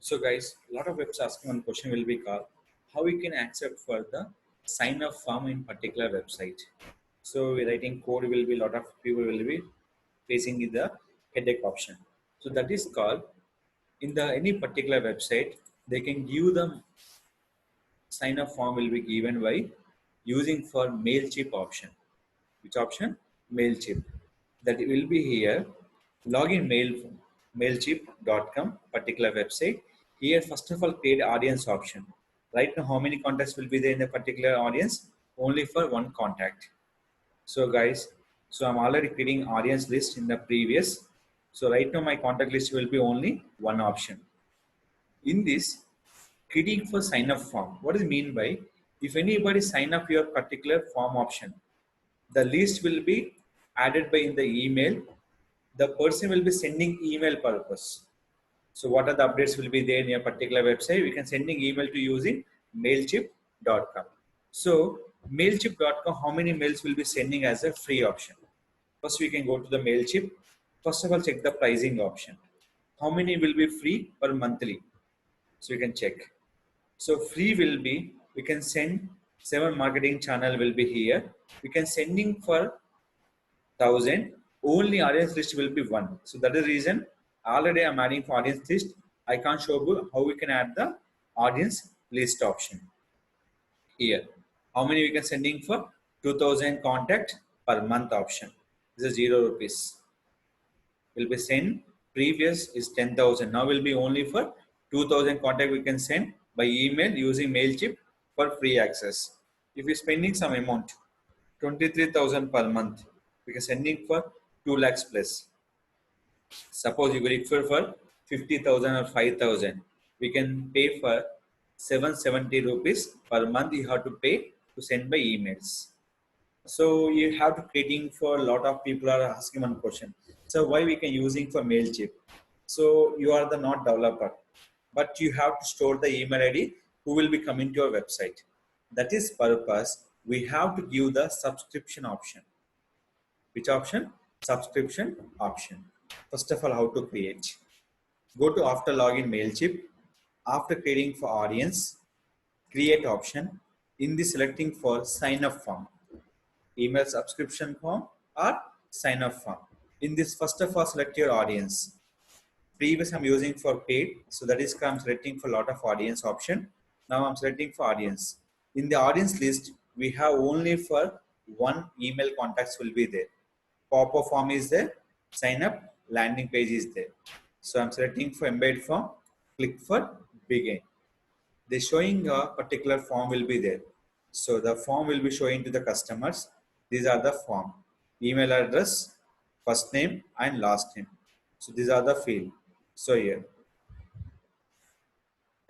So guys, a lot of webs asking one question will be called how we can accept for the sign up form in particular website. So writing code will be a lot of people will be facing the headache option. So that is called in the any particular website they can give the sign up form will be given by using for Mailchimp option. Which option? Mailchimp. That will be here. Login mailchimp.com particular website. Here, first of all, create audience option. Right now, how many contacts will be there in the particular audience? Only for one contact. So, guys, so I'm already creating audience list in the previous. So, right now, my contact list will be only one option. In this, creating for sign up form. What does it mean by if anybody sign up your particular form option? The list will be added by in the email. The person will be sending email purpose. So what are the updates will be there in your particular website? We can sending email to using mailchimp.com. So mailchimp.com, how many mails will be sending as a free option? First, we can go to the Mailchimp. First of all, check the pricing option. How many will be free per monthly? So you can check. So free will be, we can send 7 marketing channel will be here. We can sending for 1000, only audience list will be one. So that is the reason already I'm adding for audience list. I can't show you how we can add the audience list option here. How many we can sending for 2000 contact per month option. This is 0 rupees. Will be sent. Previous is 10,000. Now will be only for 2000 contact we can send by email using Mailchimp for free access. If you're spending some amount, 23,000 per month, we can sending for 2 lakhs plus. Suppose you refer for 50,000 or 5,000, we can pay for 770 rupees per month. You have to pay to send by emails. So you have to creating for a lot of people are asking one question. So why we can using for Mailchimp? So you are the not developer, but you have to store the email ID who will be coming to your website. That is purpose. We have to give the subscription option. Which option? Subscription option. First of all, how to create? Go to after login Mailchimp. After creating for audience, create option. In the selecting for sign up form, email subscription form or sign up form. In this, first of all, select your audience. Previous I'm using for paid, so that is I'm selecting for a lot of audience option. Now I'm selecting for audience. In the audience list, we have only for one email contacts will be there. Pop-up form is there, sign up, landing page is there. So I'm selecting for embed form, click for begin. The showing a particular form will be there. So the form will be showing to the customers. These are the form, email address, first name and last name. So these are the field. So here,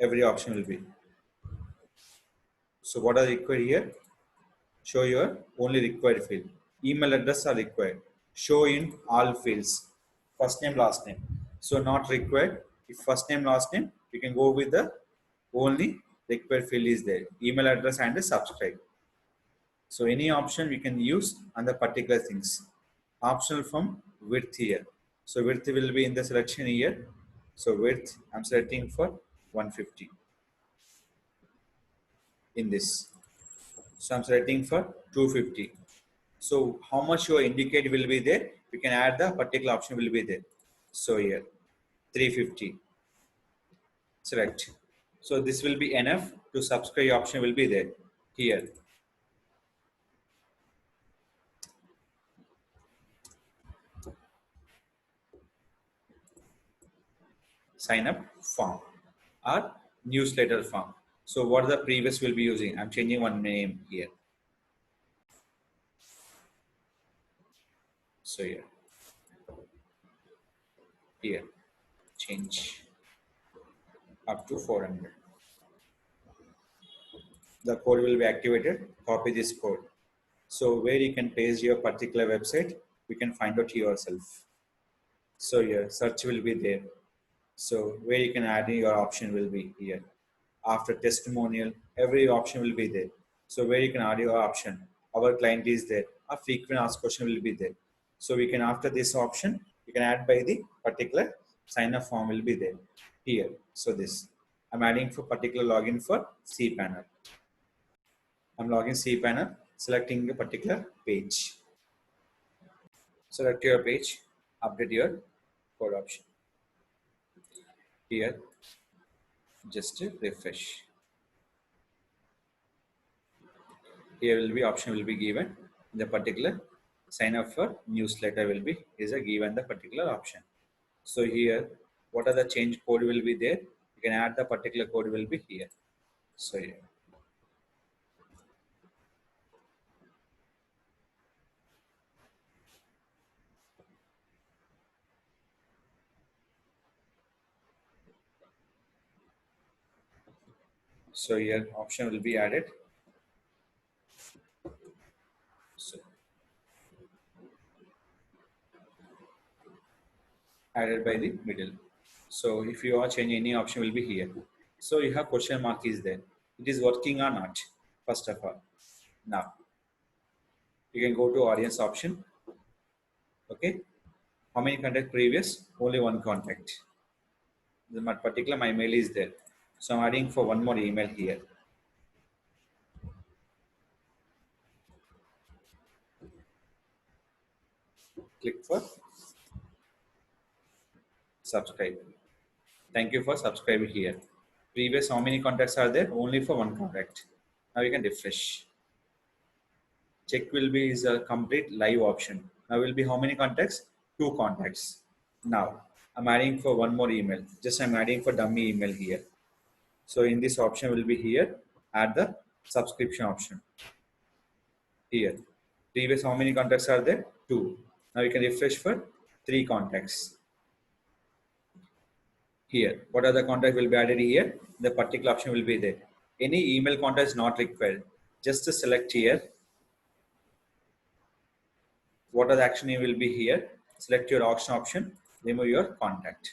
every option will be. So what are required here? Show your only required field. Email address are required. Show in all fields. First name, last name. So not required. If first name, last name, we can go with the only required field is there. Email address and the subscribe. So any option we can use on the particular things. Optional from width here. So width will be in the selection here. So width I'm selecting for 150 in this. So I'm selecting for 250. So how much your indicate will be there? We can add the particular option will be there. So here 350. Select. So this will be enough to subscribe option will be there here. Sign up form or newsletter form. So what the previous will be using? I'm changing one name here. So here, change up to 400. The code will be activated. Copy this code. So where you can paste your particular website, we can find out yourself. So here, search will be there. So where you can add your option will be here. After testimonial, every option will be there. So where you can add your option. Our client is there. A frequent asked question will be there. So we can after this option, you can add by the particular sign up form will be there. here. So this, I'm adding for particular login for cPanel. I'm logging cPanel, selecting a particular page. Select your page, update your code option. Here, just refresh. Here will be option will be given. The particular sign up for newsletter will be is a given the particular option. So here, what are the change code will be there? You can add the particular code will be here. So here. So here option will be added. So added by the middle. So if you are changing any option will be here. So you have question mark is there. It is working or not, first of all. Now you can go to audience option. Okay. How many contact previous? Only one contact. The particular my mail is there. So I'm adding for one more email here. Click for subscribe. Thank you for subscribing here. Previous how many contacts are there? Only for one contact. Now you can refresh. Check will be is a complete live option. Now will be how many contacts? Two contacts. Now I'm adding for one more email. Just I'm adding for dummy email here. So in this option will be here. Add the subscription option. Here. Previous how many contacts are there? Two. Now you can refresh for three contacts. Here, what are the contacts will be added here? The particular option will be there. Any email contact is not required. Just to select here. What are the action will be here? Select your option, remove your contact.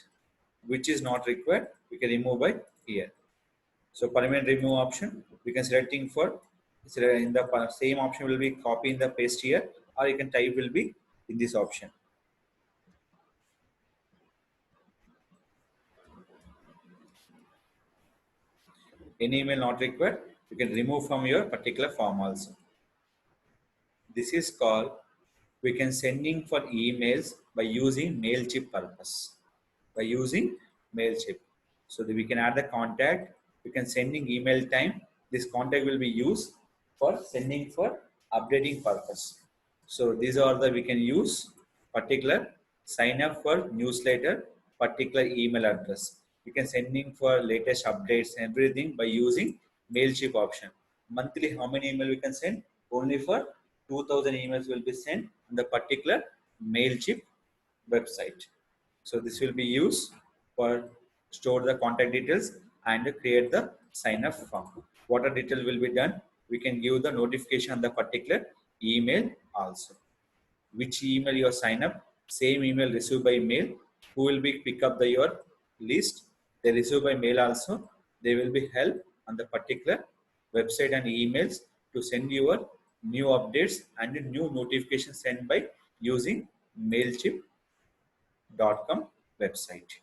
Which is not required, we can remove by here. So permanent remove option, we can selecting for in the same option will be copy in the paste here, or you can type will be in this option. Any email not required, you can remove from your particular form also. This is called we can sending for emails by using Mailchimp purpose. By using Mailchimp. So that we can add the contact, we can sending email time. This contact will be used for sending for updating purpose. So these are the we can use particular sign up for newsletter, particular email address. We can sending for latest updates, everything by using Mailchimp option. Monthly, how many email we can send? Only for 2000 emails will be sent on the particular Mailchimp website. So this will be used for store the contact details and create the sign up form. What a detail will be done? We can give the notification on the particular email also. Which email you sign up? Same email received by mail. Who will be pick up the your list? They receive by mail also. They will be help on the particular website and emails to send your new updates and new notifications sent by using Mailchimp.com website.